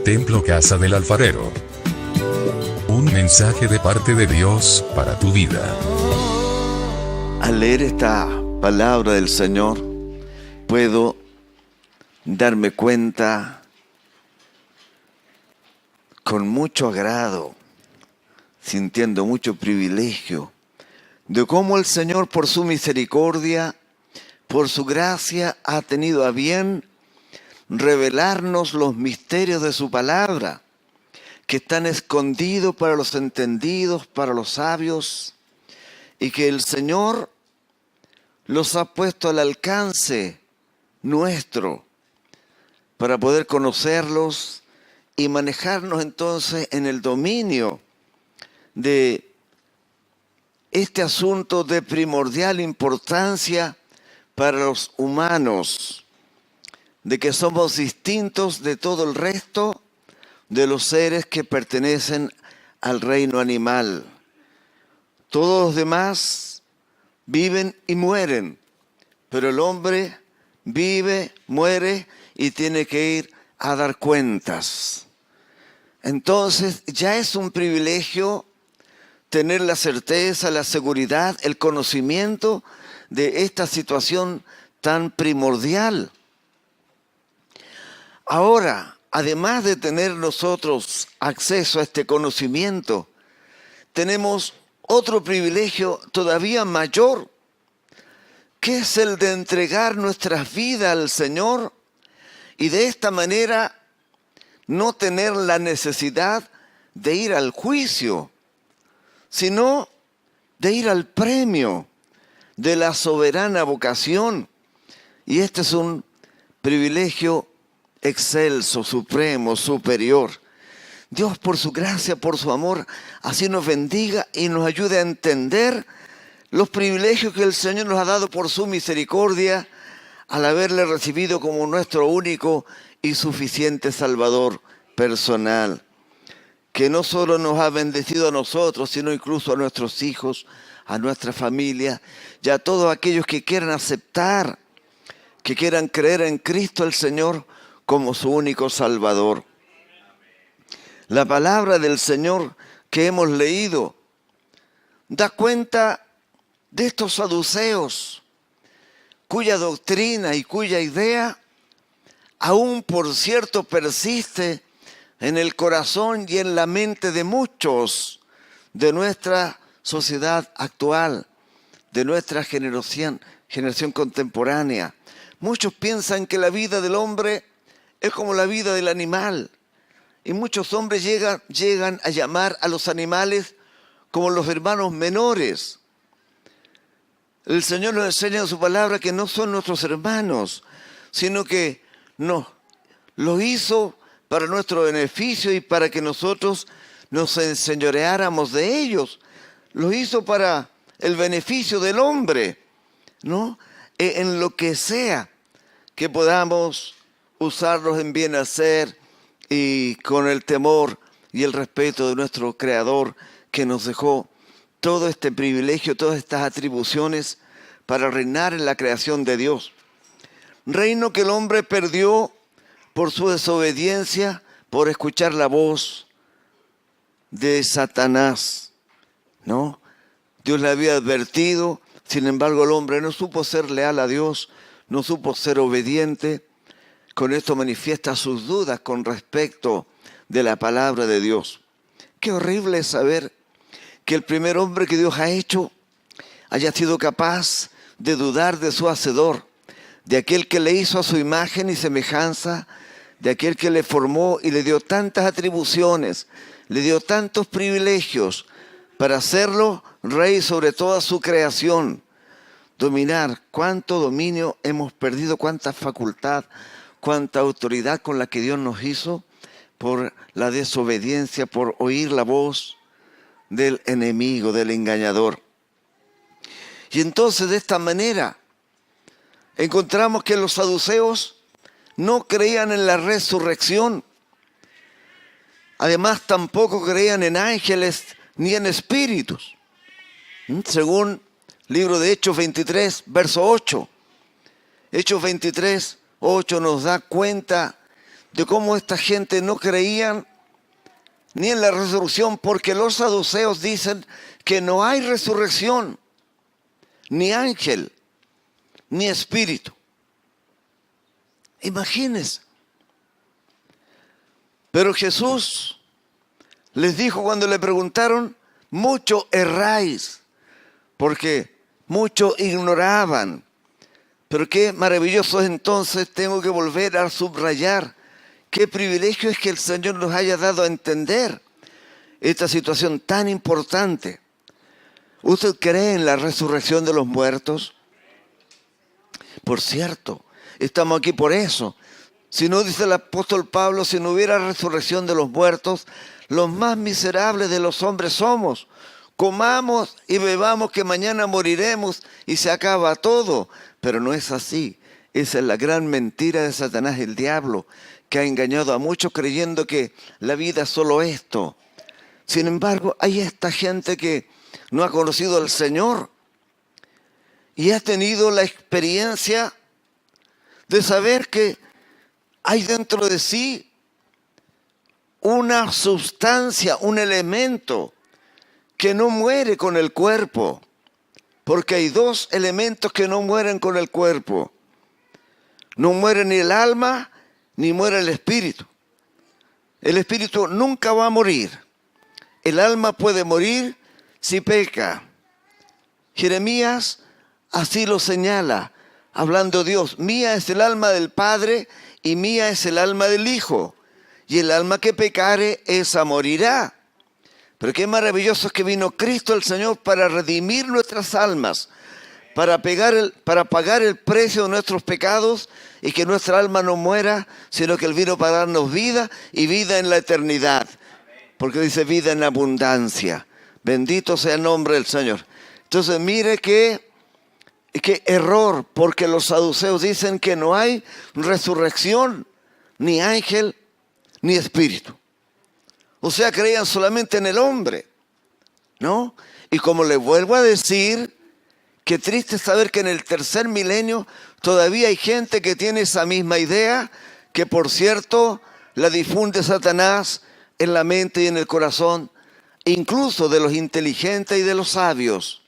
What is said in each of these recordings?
Templo Casa del Alfarero. Un mensaje de parte de Dios para tu vida. Al leer esta palabra del Señor, puedo darme cuenta con mucho agrado, sintiendo mucho privilegio, de cómo el Señor, por su misericordia, por su gracia, ha tenido a bien revelarnos los misterios de su palabra, que están escondidos para los entendidos, para los sabios, y que el Señor los ha puesto al alcance nuestro para poder conocerlos y manejarnos entonces en el dominio de este asunto de primordial importancia para los humanos, de que somos distintos de todo el resto de los seres que pertenecen al reino animal. Todos los demás viven y mueren, pero el hombre vive, muere y tiene que ir a dar cuentas. Entonces ya es un privilegio tener la certeza, la seguridad, el conocimiento de esta situación tan primordial. Ahora, además de tener nosotros acceso a este conocimiento, tenemos otro privilegio todavía mayor, que es el de entregar nuestras vidas al Señor y de esta manera no tener la necesidad de ir al juicio, sino de ir al premio de la soberana vocación. Y este es un privilegio excelso, supremo, superior. Dios, por su gracia, por su amor, así nos bendiga y nos ayude a entender los privilegios que el Señor nos ha dado por su misericordia al haberle recibido como nuestro único y suficiente Salvador personal, que no solo nos ha bendecido a nosotros, sino incluso a nuestros hijos, a nuestra familia y a todos aquellos que quieran aceptar, que quieran creer en Cristo el Señor como su único Salvador. La palabra del Señor que hemos leído da cuenta de estos saduceos, cuya doctrina y cuya idea aún por cierto persiste en el corazón y en la mente de muchos de nuestra sociedad actual, de nuestra generación contemporánea. Muchos piensan que la vida del hombre es como la vida del animal. Y muchos hombres llegan a llamar a los animales como los hermanos menores. El Señor nos enseña en su palabra que no son nuestros hermanos, sino que lo hizo para nuestro beneficio y para que nosotros nos enseñoreáramos de ellos. Lo hizo para el beneficio del hombre, ¿no? En lo que sea que podamos usarlos en bien hacer y con el temor y el respeto de nuestro Creador, que nos dejó todo este privilegio, todas estas atribuciones para reinar en la creación de Dios. Reino que el hombre perdió por su desobediencia, por escuchar la voz de Satanás, ¿no? Dios le había advertido, sin embargo el hombre no supo ser leal a Dios, no supo ser obediente. Con esto manifiesta sus dudas con respecto de la palabra de Dios. Qué horrible es saber que el primer hombre que Dios ha hecho haya sido capaz de dudar de su Hacedor, de aquel que le hizo a su imagen y semejanza, de aquel que le formó y le dio tantas atribuciones, le dio tantos privilegios para hacerlo rey sobre toda su creación. Dominar, cuánto dominio hemos perdido, cuánta facultad, cuánta autoridad con la que Dios nos hizo por la desobediencia, por oír la voz del enemigo, del engañador. Y entonces de esta manera encontramos que los saduceos no creían en la resurrección. Además tampoco creían en ángeles ni en espíritus. Según libro de Hechos 23, verso 8. Hechos 23, 8 nos da cuenta de cómo esta gente no creían ni en la resurrección, porque los saduceos dicen que no hay resurrección, ni ángel, ni espíritu. Imagínense. Pero Jesús les dijo cuando le preguntaron, mucho erráis, porque mucho ignoraban. Pero qué maravilloso es entonces, tengo que volver a subrayar, qué privilegio es que el Señor nos haya dado a entender esta situación tan importante. ¿Usted cree en la resurrección de los muertos? Por cierto, estamos aquí por eso. Si no, dice el apóstol Pablo, si no hubiera resurrección de los muertos, los más miserables de los hombres somos. Comamos y bebamos que mañana moriremos y se acaba todo. Pero no es así. Esa es la gran mentira de Satanás, el diablo, que ha engañado a muchos creyendo que la vida es solo esto. Sin embargo, hay esta gente que no ha conocido al Señor y ha tenido la experiencia de saber que hay dentro de sí una sustancia, un elemento que no muere con el cuerpo, porque hay dos elementos que no mueren con el cuerpo. No muere ni el alma, ni muere el espíritu. El espíritu nunca va a morir. El alma puede morir si peca. Jeremías así lo señala, hablando Dios. Mía es el alma del Padre y mía es el alma del Hijo. Y el alma que pecare, esa morirá. Pero qué maravilloso es que vino Cristo el Señor para redimir nuestras almas, para pagar el precio de nuestros pecados y que nuestra alma no muera, sino que Él vino para darnos vida y vida en la eternidad. Porque dice vida en abundancia. Bendito sea el nombre del Señor. Entonces mire qué error, porque los saduceos dicen que no hay resurrección, ni ángel, ni espíritu. O sea, creían solamente en el hombre, ¿no? Y como les vuelvo a decir, qué triste saber que en el tercer milenio todavía hay gente que tiene esa misma idea, que por cierto la difunde Satanás en la mente y en el corazón, incluso de los inteligentes y de los sabios.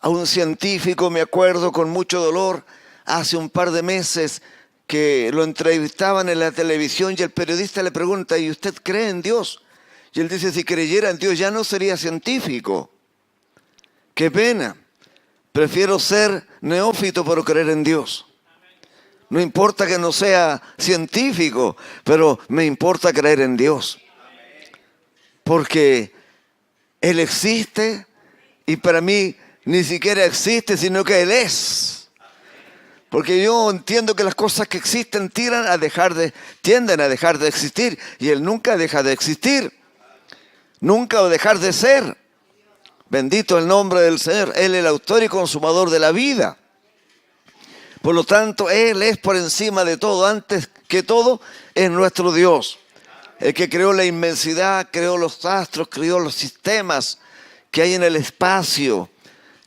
A un científico, me acuerdo con mucho dolor, hace un par de meses que lo entrevistaban en la televisión y el periodista le pregunta, ¿y usted cree en Dios? Y él dice, si creyera en Dios ya no sería científico. Qué pena. Prefiero ser neófito pero creer en Dios. No importa que no sea científico, pero me importa creer en Dios. Porque Él existe y para mí ni siquiera existe, sino que Él es. Porque yo entiendo que las cosas que existen tienden a dejar de existir. Y Él nunca deja de existir. Nunca va a dejar de ser. Bendito el nombre del Señor. Él es el autor y consumador de la vida. Por lo tanto, Él es por encima de todo. Antes que todo, es nuestro Dios. El que creó la inmensidad, creó los astros, creó los sistemas que hay en el espacio.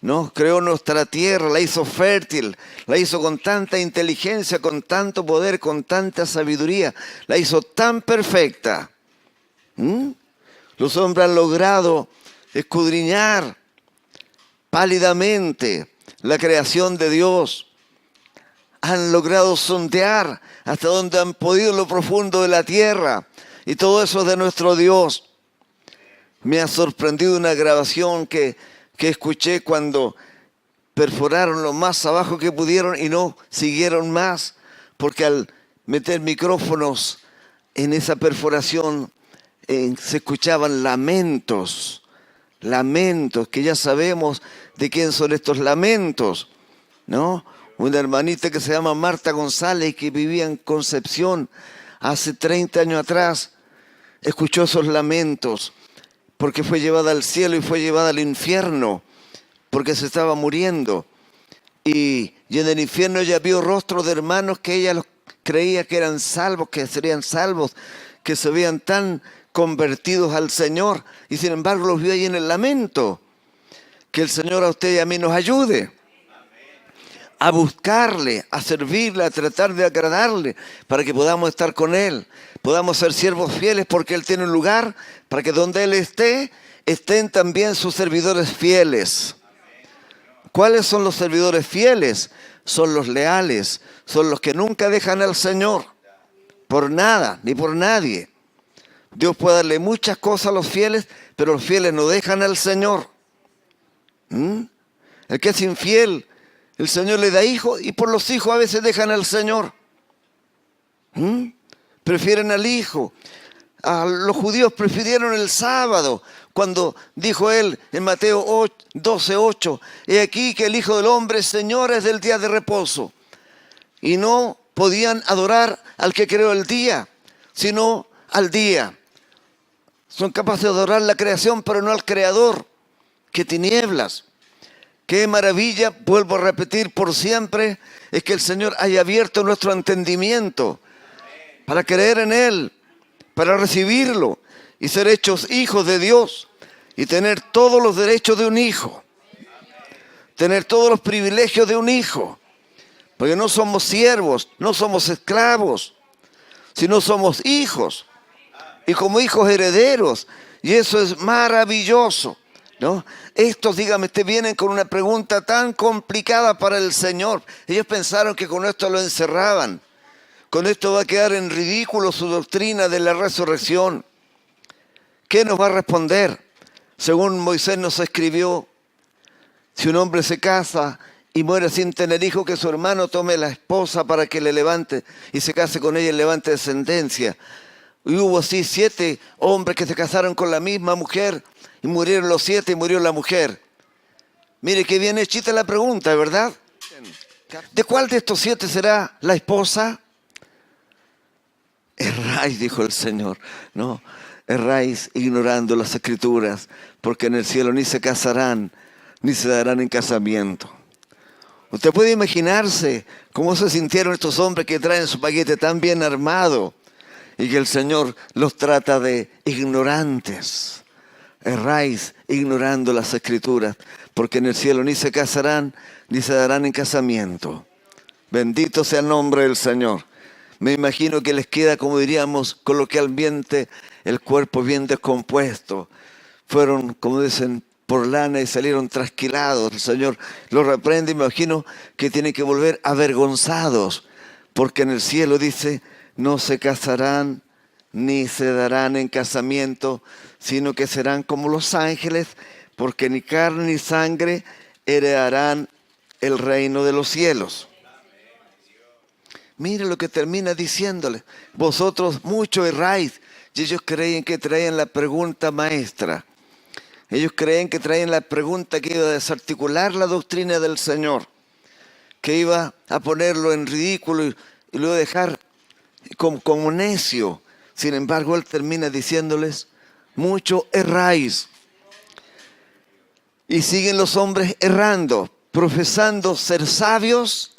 ¿No? Creó nuestra tierra, la hizo fértil, la hizo con tanta inteligencia, con tanto poder, con tanta sabiduría, la hizo tan perfecta. Los hombres han logrado escudriñar pálidamente la creación de Dios. Han logrado sondear hasta donde han podido en lo profundo de la tierra. Y todo eso es de nuestro Dios. Me ha sorprendido una grabación que escuché cuando perforaron lo más abajo que pudieron y no siguieron más, porque al meter micrófonos en esa perforación se escuchaban lamentos, que ya sabemos de quién son estos lamentos, ¿no? Una hermanita que se llama Marta González, que vivía en Concepción hace 30 años atrás, escuchó esos lamentos, porque fue llevada al cielo y fue llevada al infierno, porque se estaba muriendo. Y en el infierno ella vio rostros de hermanos que ella los creía que eran salvos, que serían salvos, que se veían tan convertidos al Señor, y sin embargo los vio ahí en el lamento. Que el Señor a usted y a mí nos ayude a buscarle, a servirle, a tratar de agradarle, para que podamos estar con Él, podamos ser siervos fieles, porque Él tiene un lugar para que donde Él esté, estén también sus servidores fieles. ¿Cuáles son los servidores fieles? Son los leales, son los que nunca dejan al Señor, por nada, ni por nadie. Dios puede darle muchas cosas a los fieles, pero los fieles no dejan al Señor. El que es infiel, el Señor le da hijos y por los hijos a veces dejan al Señor. Prefieren al hijo. Los judíos prefirieron el sábado, cuando dijo Él en Mateo 12:8, he aquí que el Hijo del Hombre es Señor es del día de reposo. Y no podían adorar al que creó el día, sino al día. Son capaces de adorar la creación, pero no al Creador. ¡Qué tinieblas! ¡Qué maravilla! Vuelvo a repetir por siempre, es que el Señor haya abierto nuestro entendimiento para creer en Él, para recibirlo y ser hechos hijos de Dios y tener todos los derechos de un hijo, tener todos los privilegios de un hijo, porque no somos siervos, no somos esclavos, sino somos hijos y como hijos herederos, y eso es maravilloso, ¿no? Estos, dígame, te vienen con una pregunta tan complicada para el Señor. Ellos pensaron que con esto lo encerraban. Con esto va a quedar en ridículo su doctrina de la resurrección. ¿Qué nos va a responder? Según Moisés nos escribió, si un hombre se casa y muere sin tener hijo, que su hermano tome la esposa para que le levante y se case con ella y levante descendencia. Y hubo así 7 hombres que se casaron con la misma mujer y murieron los 7 y murió la mujer. Mire qué bien hechita la pregunta, ¿verdad? ¿De cuál de estos 7 será la esposa? Erráis, dijo el Señor, no, erráis ignorando las Escrituras, porque en el cielo ni se casarán, ni se darán en casamiento. Usted puede imaginarse cómo se sintieron estos hombres que traen su paquete tan bien armado y que el Señor los trata de ignorantes. Erráis ignorando las Escrituras, porque en el cielo ni se casarán, ni se darán en casamiento. Bendito sea el nombre del Señor. Me imagino que les queda, como diríamos coloquialmente, el cuerpo bien descompuesto. Fueron, como dicen, por lana y salieron trasquilados. El Señor los reprende y me imagino que tienen que volver avergonzados, porque en el cielo dice, no se casarán ni se darán en casamiento, sino que serán como los ángeles, porque ni carne ni sangre heredarán el reino de los cielos. Mire lo que termina diciéndole. Vosotros mucho erráis. Y ellos creían que traían la pregunta maestra. Ellos creían que traían la pregunta que iba a desarticular la doctrina del Señor, que iba a ponerlo en ridículo y luego dejar como necio. Sin embargo, Él termina diciéndoles, mucho erráis. Y siguen los hombres errando, profesando ser sabios,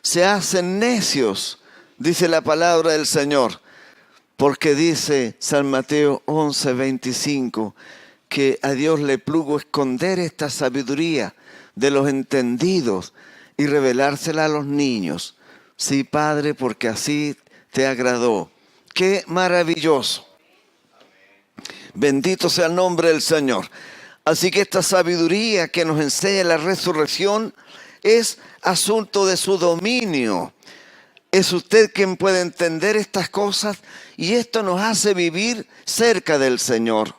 se hacen necios, dice la palabra del Señor. Porque dice San Mateo 11:25, que a Dios le plugo esconder esta sabiduría de los entendidos y revelársela a los niños. Sí, Padre, porque así te agradó. ¡Qué maravilloso! Bendito sea el nombre del Señor. Así que esta sabiduría que nos enseña la resurrección es asunto de su dominio. Es usted quien puede entender estas cosas y esto nos hace vivir cerca del Señor,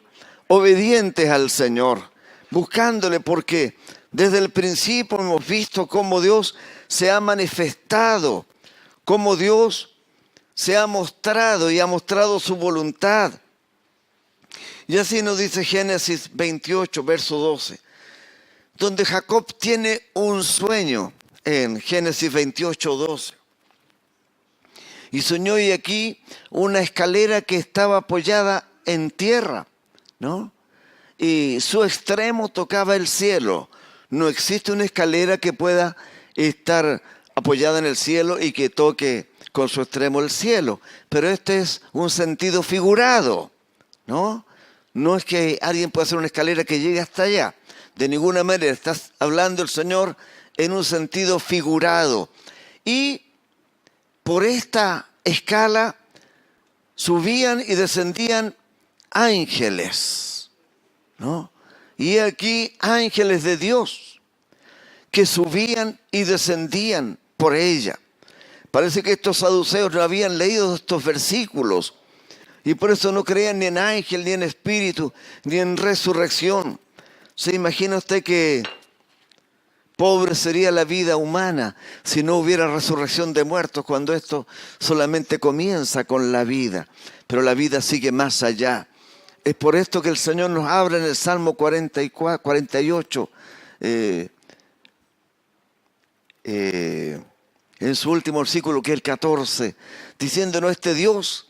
obedientes al Señor, buscándole, porque desde el principio hemos visto cómo Dios se ha manifestado, cómo Dios se ha mostrado y ha mostrado su voluntad. Y así nos dice Génesis 28, verso 12, donde Jacob tiene un sueño en Génesis 28, 12. Y soñó y aquí una escalera que estaba apoyada en tierra, ¿no? Y su extremo tocaba el cielo. No existe una escalera que pueda estar apoyada en el cielo y que toque con su extremo el cielo. Pero este es un sentido figurado, ¿no? No es que alguien pueda hacer una escalera que llegue hasta allá. De ninguna manera. Está hablando el Señor en un sentido figurado. Y por esta escala subían y descendían ángeles, ¿no? Y aquí ángeles de Dios que subían y descendían por ella. Parece que estos saduceos no habían leído estos versículos y por eso no creían ni en ángel, ni en espíritu, ni en resurrección. ¿Se imagina usted que pobre sería la vida humana si no hubiera resurrección de muertos, cuando esto solamente comienza con la vida, pero la vida sigue más allá? Es por esto que el Señor nos habla en el Salmo 48, en su último versículo, que es el 14, diciéndonos: este Dios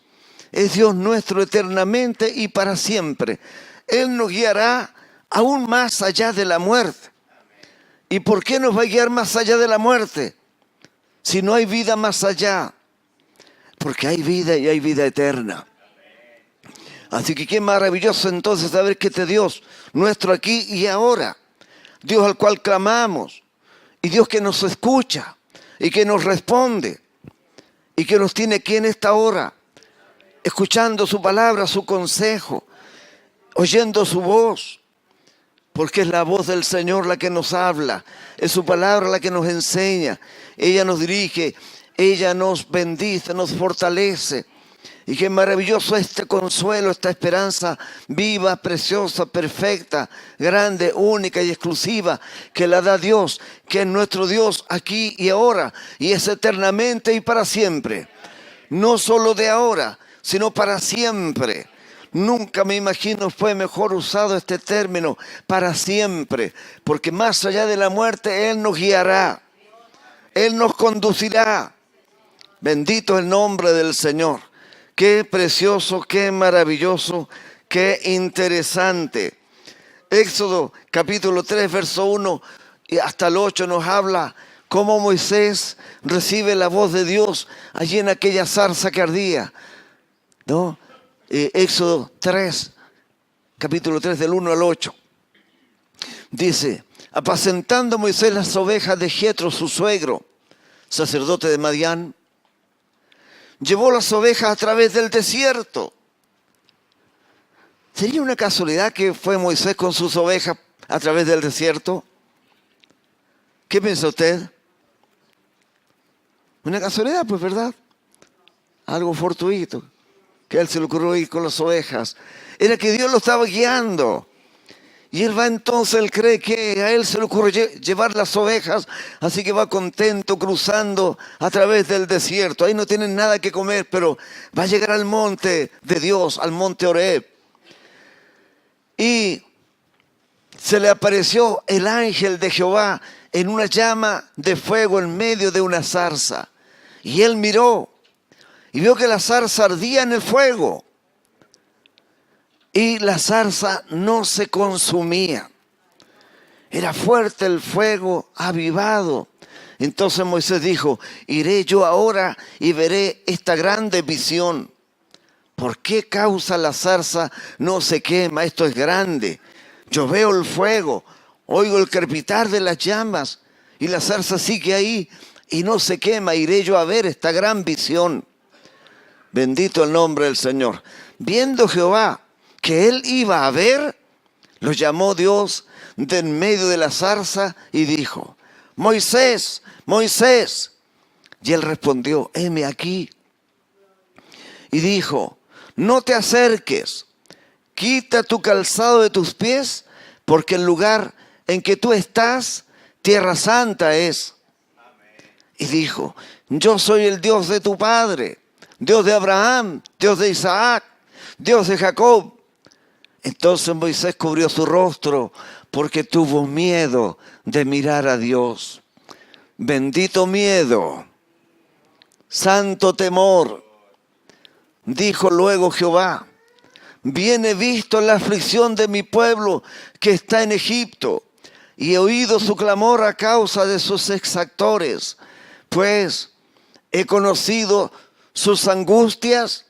es Dios nuestro eternamente y para siempre. Él nos guiará aún más allá de la muerte. ¿Y por qué nos va a guiar más allá de la muerte? Si no hay vida más allá. Porque hay vida y hay vida eterna. Así que qué maravilloso entonces saber que este Dios nuestro aquí y ahora, Dios al cual clamamos, y Dios que nos escucha y que nos responde y que nos tiene aquí en esta hora, escuchando su palabra, su consejo, oyendo su voz, porque es la voz del Señor la que nos habla, es su palabra la que nos enseña, ella nos dirige, ella nos bendice, nos fortalece. Y qué maravilloso este consuelo, esta esperanza viva, preciosa, perfecta, grande, única y exclusiva que la da Dios, que es nuestro Dios aquí y ahora, y es eternamente y para siempre. No solo de ahora, sino para siempre. Nunca me imagino fue mejor usado este término, para siempre, porque más allá de la muerte Él nos guiará, Él nos conducirá. Bendito el nombre del Señor. Qué precioso, qué maravilloso, qué interesante. Éxodo capítulo 3, verso 1 y hasta el 8 nos habla cómo Moisés recibe la voz de Dios allí en aquella zarza que ardía, ¿no? Éxodo 3, capítulo 3 del 1 al 8. Dice: apacentando Moisés las ovejas de Jetro, su suegro, sacerdote de Madián, llevó las ovejas a través del desierto. ¿Sería una casualidad que fue Moisés con sus ovejas a través del desierto? ¿Qué piensa usted? Una casualidad, pues, ¿verdad? Algo fortuito, que a él se le ocurrió ir con las ovejas. Era que Dios lo estaba guiando. Y él va entonces, él cree que a él se le ocurre llevar las ovejas, así que va contento cruzando a través del desierto. Ahí no tienen nada que comer, pero va a llegar al monte de Dios, al monte Horeb. Y se le apareció el ángel de Jehová en una llama de fuego en medio de una zarza. Y él miró y vio que la zarza ardía en el fuego. Y la zarza no se consumía. Era fuerte el fuego avivado. Entonces Moisés dijo: iré yo ahora y veré esta grande visión. ¿Por qué causa la zarza no se quema? Esto es grande. Yo veo el fuego, oigo el crepitar de las llamas y la zarza sigue ahí y no se quema. Iré yo a ver esta gran visión. Bendito el nombre del Señor. Viendo Jehová que él iba a ver, lo llamó Dios de en medio de la zarza y dijo: Moisés, Moisés. Y él respondió: heme aquí. Y dijo: no te acerques, quita tu calzado de tus pies, porque el lugar en que tú estás, tierra santa es. Y dijo: yo soy el Dios de tu padre, Dios de Abraham, Dios de Isaac, Dios de Jacob. Entonces Moisés cubrió su rostro porque tuvo miedo de mirar a Dios. Bendito miedo, santo temor. Dijo luego Jehová: bien he visto la aflicción de mi pueblo que está en Egipto, y he oído su clamor a causa de sus exactores, pues he conocido sus angustias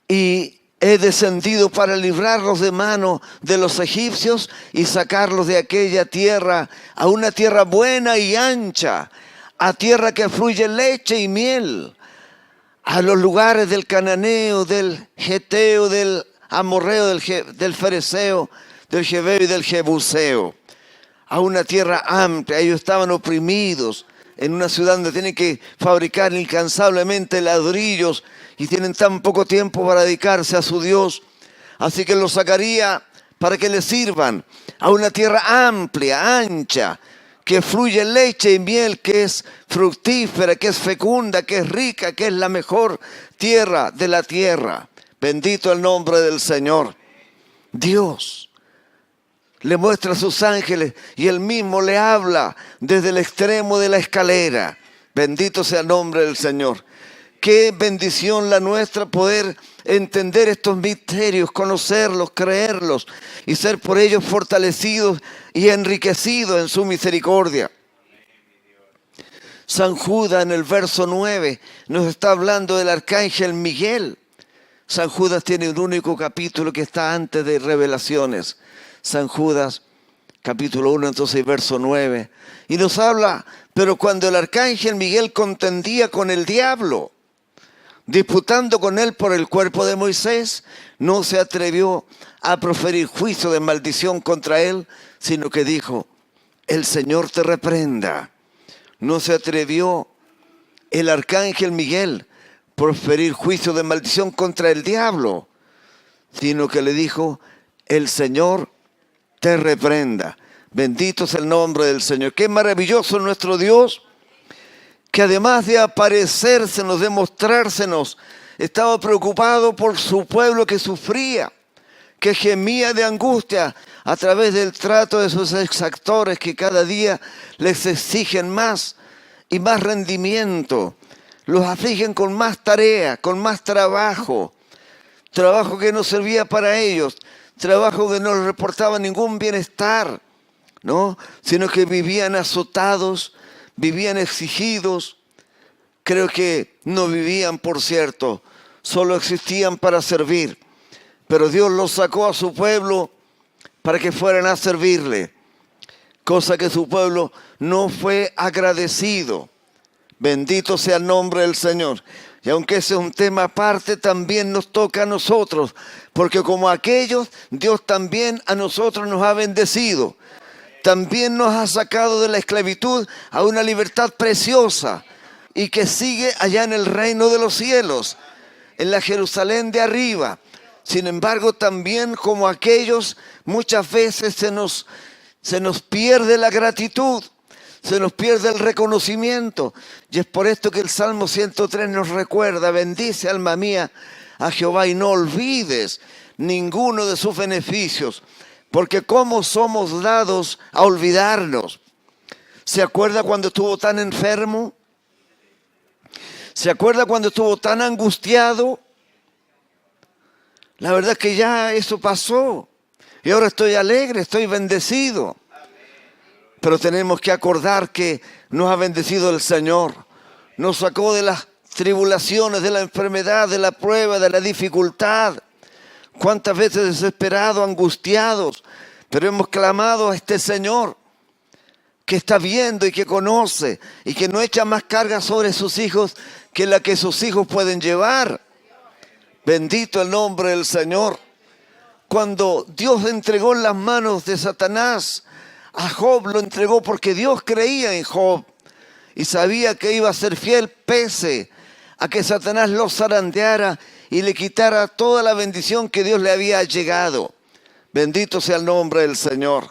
y he descendido para librarlos de mano de los egipcios y sacarlos de aquella tierra a una tierra buena y ancha, a tierra que fluye leche y miel, a los lugares del cananeo, del geteo, del amorreo, del fereceo, del jebeo y del jebuseo, a una tierra amplia. Ellos estaban oprimidos en una ciudad donde tienen que fabricar incansablemente ladrillos y tienen tan poco tiempo para dedicarse a su Dios. Así que los sacaría para que les sirvan a una tierra amplia, ancha, que fluye leche y miel, que es fructífera, que es fecunda, que es rica, que es la mejor tierra de la tierra. Bendito el nombre del Señor. Dios le muestra a sus ángeles y Él mismo le habla desde el extremo de la escalera. Bendito sea el nombre del Señor. Qué bendición la nuestra poder entender estos misterios, conocerlos, creerlos y ser por ellos fortalecidos y enriquecidos en su misericordia. San Judas en el verso 9 nos está hablando del arcángel Miguel. San Judas tiene un único capítulo que está antes de Revelaciones. San Judas, capítulo 1, entonces verso 9. Y nos habla, pero cuando el arcángel Miguel contendía con el diablo, disputando con él por el cuerpo de Moisés, no se atrevió a proferir juicio de maldición contra él, sino que dijo, el Señor te reprenda. No se atrevió el arcángel Miguel a proferir juicio de maldición contra el diablo, sino que le dijo, el Señor te reprenda. Bendito es el nombre del Señor. Qué maravilloso nuestro Dios, que además de aparecérsenos, de mostrársenos, estaba preocupado por su pueblo que sufría, que gemía de angustia a través del trato de sus exactores que cada día les exigen más y más rendimiento. Los afligen con más tarea, con más trabajo. Trabajo que no servía para ellos, trabajo que no les reportaba ningún bienestar, ¿no? Sino que vivían azotados, vivían exigidos. Creo que no vivían, por cierto, solo existían para servir. Pero Dios los sacó a su pueblo para que fueran a servirle, cosa que su pueblo no fue agradecido. Bendito sea el nombre del Señor. Y aunque ese es un tema aparte, también nos toca a nosotros, porque como aquellos, Dios también a nosotros nos ha bendecido. También nos ha sacado de la esclavitud a una libertad preciosa y que sigue allá en el reino de los cielos, en la Jerusalén de arriba. Sin embargo, también como aquellos, muchas veces se nos pierde la gratitud, se nos pierde el reconocimiento. Y es por esto que el Salmo 103 nos recuerda, bendice alma mía a Jehová y no olvides ninguno de sus beneficios. Porque cómo somos dados a olvidarnos. ¿Se acuerda cuando estuvo tan enfermo? ¿Se acuerda cuando estuvo tan angustiado? La verdad es que ya eso pasó. Y ahora estoy alegre, estoy bendecido. Pero tenemos que acordar que nos ha bendecido el Señor. Nos sacó de las tribulaciones, de la enfermedad, de la prueba, de la dificultad. Cuántas veces desesperados, angustiados, pero hemos clamado a este Señor que está viendo y que conoce y que no echa más carga sobre sus hijos que la que sus hijos pueden llevar. Bendito el nombre del Señor. Cuando Dios entregó en las manos de Satanás a Job, lo entregó porque Dios creía en Job y sabía que iba a ser fiel pese a que Satanás lo zarandeara y le quitara toda la bendición que Dios le había llegado. Bendito sea el nombre del Señor.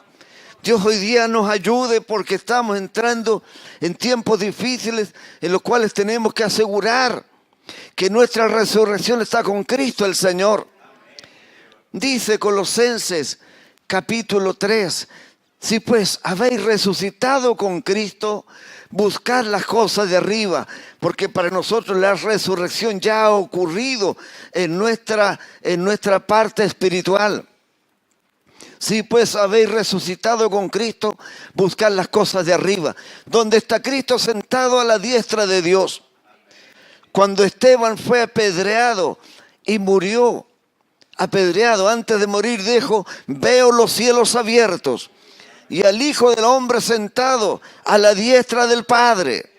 Dios hoy día nos ayude porque estamos entrando en tiempos difíciles en los cuales tenemos que asegurar que nuestra resurrección está con Cristo el Señor. Dice Colosenses capítulo 3, si pues habéis resucitado con Cristo, buscad las cosas de arriba, porque para nosotros la resurrección ya ha ocurrido en nuestra parte espiritual. Si pues habéis resucitado con Cristo, buscad las cosas de arriba, donde está Cristo sentado a la diestra de Dios. Cuando Esteban fue apedreado y murió, apedreado, antes de morir dijo, veo los cielos abiertos y al Hijo del Hombre sentado a la diestra del Padre.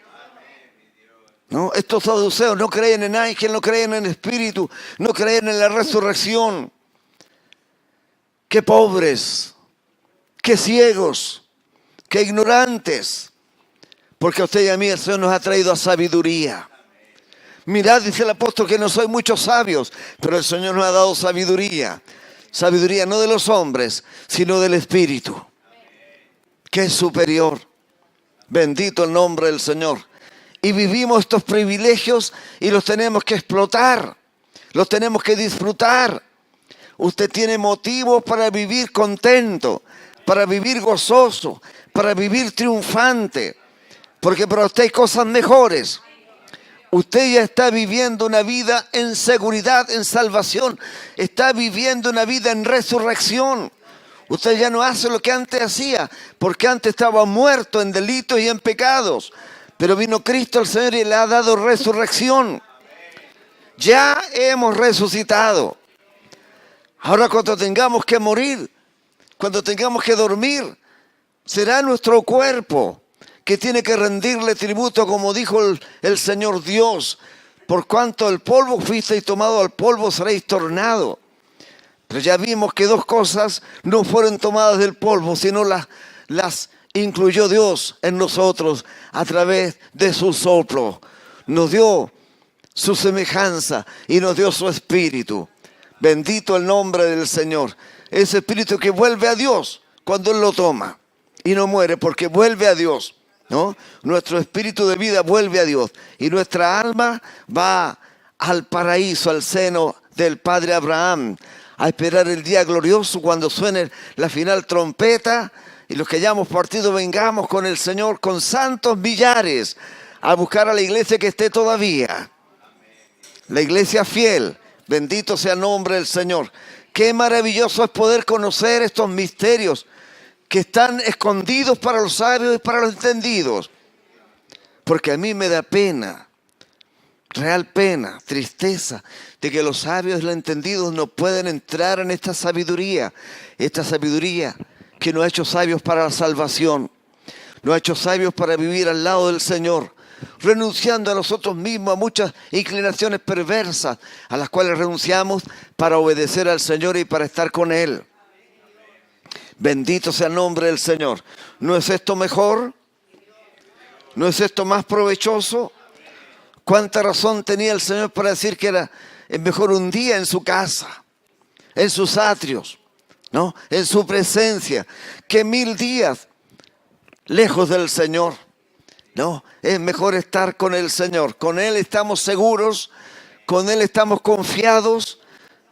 ¿No? Estos saduceos no creen en ángel, no creen en espíritu, no creen en la resurrección. Qué pobres, qué ciegos, qué ignorantes. Porque a usted y a mí el Señor nos ha traído a sabiduría. Mirad, dice el apóstol, que no soy muchos sabios, pero el Señor nos ha dado sabiduría. Sabiduría no de los hombres, sino del Espíritu, que es superior. Bendito el nombre del Señor. Y vivimos estos privilegios y los tenemos que explotar, los tenemos que disfrutar. Usted tiene motivos para vivir contento, para vivir gozoso, para vivir triunfante, porque para usted hay cosas mejores. Usted ya está viviendo una vida en seguridad, en salvación, está viviendo una vida en resurrección. Usted ya no hace lo que antes hacía, porque antes estaba muerto en delitos y en pecados. Pero vino Cristo el Señor y le ha dado resurrección. Ya hemos resucitado. Ahora cuando tengamos que morir, cuando tengamos que dormir, será nuestro cuerpo que tiene que rendirle tributo, como dijo el Señor Dios. Por cuanto el polvo fuisteis tomado, al polvo seréis tornado. Pero ya vimos que dos cosas no fueron tomadas del polvo, sino las incluyó Dios en nosotros a través de su soplo. Nos dio su semejanza y nos dio su espíritu. Bendito el nombre del Señor. Ese espíritu que vuelve a Dios cuando Él lo toma y no muere, porque vuelve a Dios, ¿no? Nuestro espíritu de vida vuelve a Dios y nuestra alma va al paraíso, al seno del Padre Abraham, a esperar el día glorioso cuando suene la final trompeta. Y los que ya hemos partido vengamos con el Señor con santos millares a buscar a la iglesia que esté todavía. La iglesia fiel. Bendito sea el nombre del Señor. Qué maravilloso es poder conocer estos misterios que están escondidos para los sabios y para los entendidos. Porque a mí me da pena, real pena, tristeza, de que los sabios y los entendidos no pueden entrar en esta sabiduría que nos ha hecho sabios para la salvación, nos ha hecho sabios para vivir al lado del Señor, renunciando a nosotros mismos, a muchas inclinaciones perversas, a las cuales renunciamos para obedecer al Señor y para estar con Él. Bendito sea el nombre del Señor. ¿No es esto mejor? ¿No es esto más provechoso? ¿Cuánta razón tenía el Señor para decir que era mejor un día en su casa, en sus atrios, ¿no? En su presencia, que 1000 días lejos del Señor? No, es mejor estar con el Señor. Con Él estamos seguros, con Él estamos confiados,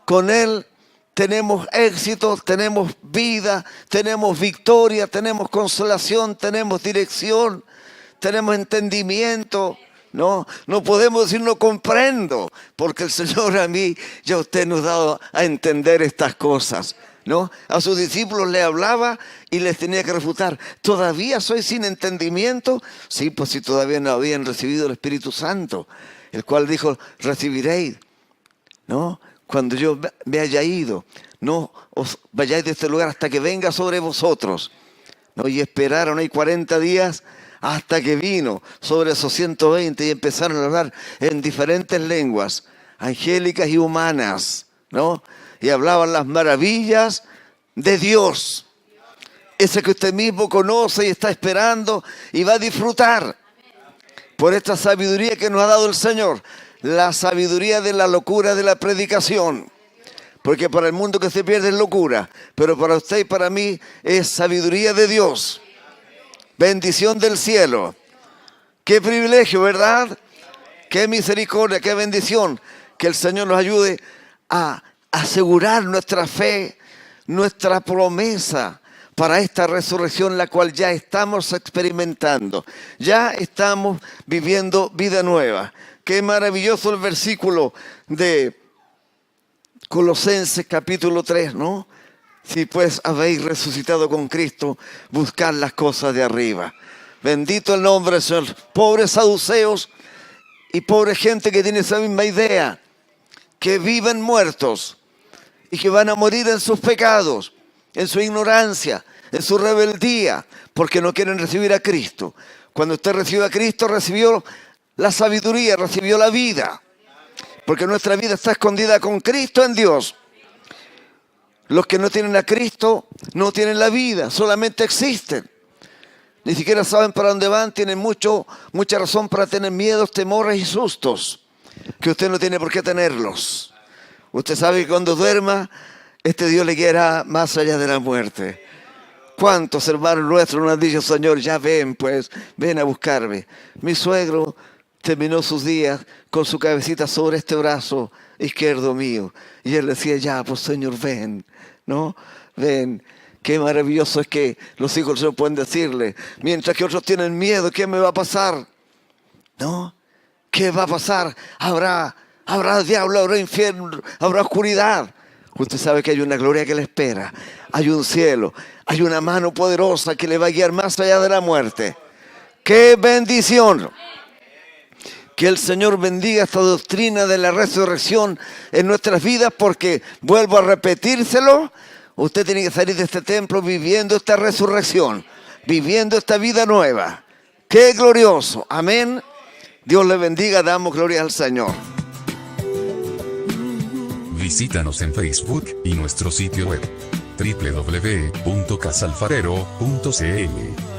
con Él tenemos éxito, tenemos vida, tenemos victoria, tenemos consolación, tenemos dirección, tenemos entendimiento. No podemos decir no comprendo, porque el Señor a mí y a usted nos ha dado a entender estas cosas, ¿no? A sus discípulos le hablaba y les tenía que refutar. ¿Todavía soy sin entendimiento? Sí, pues si todavía no habían recibido el Espíritu Santo, el cual dijo, recibiréis, ¿no? Cuando yo me haya ido, no os vayáis de este lugar hasta que venga sobre vosotros, ¿no? Y esperaron ahí 40 días hasta que vino sobre esos 120 y empezaron a hablar en diferentes lenguas, angélicas y humanas, ¿no? Y hablaban las maravillas de Dios, ese que usted mismo conoce y está esperando y va a disfrutar por esta sabiduría que nos ha dado el Señor, la sabiduría de la locura de la predicación, porque para el mundo que se pierde es locura, pero para usted y para mí es sabiduría de Dios, bendición del cielo. Qué privilegio, ¿verdad? Qué misericordia, qué bendición, que el Señor nos ayude a asegurar nuestra fe, nuestra promesa para esta resurrección, la cual ya estamos experimentando. Ya estamos viviendo vida nueva. Qué maravilloso el versículo de Colosenses capítulo 3, ¿no? Si pues habéis resucitado con Cristo, buscad las cosas de arriba. Bendito el nombre del Señor. Pobres saduceos y pobre gente que tiene esa misma idea, que viven muertos y que van a morir en sus pecados, en su ignorancia, en su rebeldía, porque no quieren recibir a Cristo. Cuando usted recibe a Cristo, recibió la sabiduría, recibió la vida, porque nuestra vida está escondida con Cristo en Dios. Los que no tienen a Cristo no tienen la vida, solamente existen. Ni siquiera saben para dónde van, tienen mucha razón para tener miedos, temores y sustos, que usted no tiene por qué tenerlos. Usted sabe que cuando duerma, este Dios le guiará más allá de la muerte. ¿Cuántos hermanos nuestros nos han dicho, Señor, ya ven, pues, ven a buscarme? Mi suegro terminó sus días con su cabecita sobre este brazo izquierdo mío. Y él decía, ya, pues, Señor, ven, ¿no? Ven. Qué maravilloso es que los hijos se pueden decirle, mientras que otros tienen miedo, ¿qué me va a pasar? ¿No? ¿Qué va a pasar? Habrá diablo, habrá infierno, habrá oscuridad. Usted sabe que hay una gloria que le espera, hay un cielo, hay una mano poderosa que le va a guiar más allá de la muerte. ¡Qué bendición! Que el Señor bendiga esta doctrina de la resurrección en nuestras vidas, porque, vuelvo a repetírselo, usted tiene que salir de este templo viviendo esta resurrección, viviendo esta vida nueva. ¡Qué glorioso! Amén. Dios le bendiga, damos gloria al Señor. Visítanos en Facebook y nuestro sitio web www.casalfarero.cl.